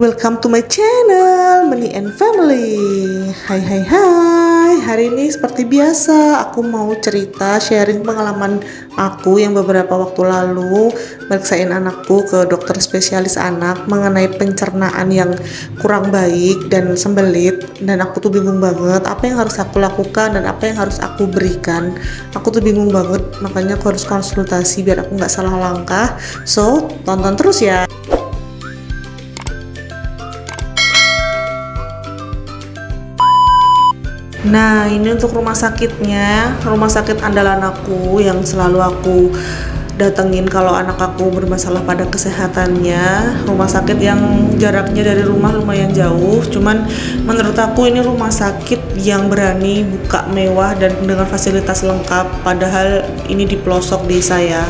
Welcome to my channel Money and Family. Hai, hari ini seperti biasa aku mau cerita sharing pengalaman aku yang beberapa waktu lalu meriksain anakku ke dokter spesialis anak mengenai pencernaan yang kurang baik dan sembelit, dan aku tuh bingung banget apa yang harus aku lakukan dan apa yang harus aku berikan. Aku tuh bingung banget, makanya aku harus konsultasi biar aku nggak salah langkah. So tonton terus ya. Nah, ini untuk rumah sakitnya, rumah sakit andalan aku yang selalu aku datengin kalau anak aku bermasalah pada kesehatannya. Rumah sakit yang jaraknya dari rumah lumayan jauh, cuman menurut aku ini rumah sakit yang berani buka mewah dan dengan fasilitas lengkap, padahal ini di pelosok desa ya.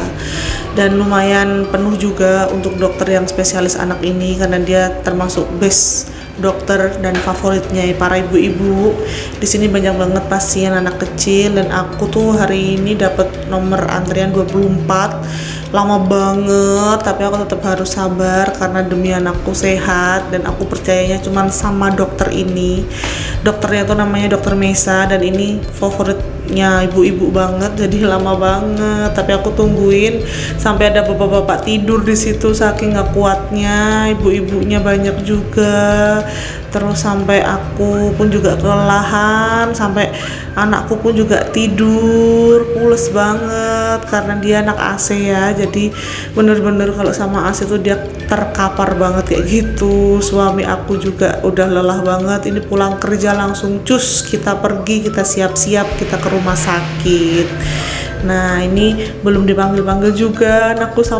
Dan lumayan penuh juga untuk dokter yang spesialis anak ini karena dia termasuk best dokter dan favoritnya para ibu-ibu. Di sini banyak banget pasien anak kecil, dan aku tuh hari ini dapat nomor antrian 24. Lama banget, tapi aku tetap harus sabar karena demi anakku sehat, dan aku percayanya cuma sama dokter ini. Dokternya tuh namanya Dokter Mesa, dan ini favoritnya ibu-ibu banget, jadi lama banget. Tapi aku tungguin sampai ada bapak-bapak tidur di situ saking gak kuatnya, ibu-ibunya banyak juga. Terus sampai aku pun juga kelelahan, sampai anakku pun juga tidur pules banget karena dia anak AC ya. Jadi bener-bener kalau sama AC tuh dia terkapar banget kayak gitu. Suami aku juga udah lelah banget, ini pulang kerja langsung cus kita pergi, kita siap-siap kita ke rumah sakit. Nah, ini belum dipanggil-panggil juga anakku sama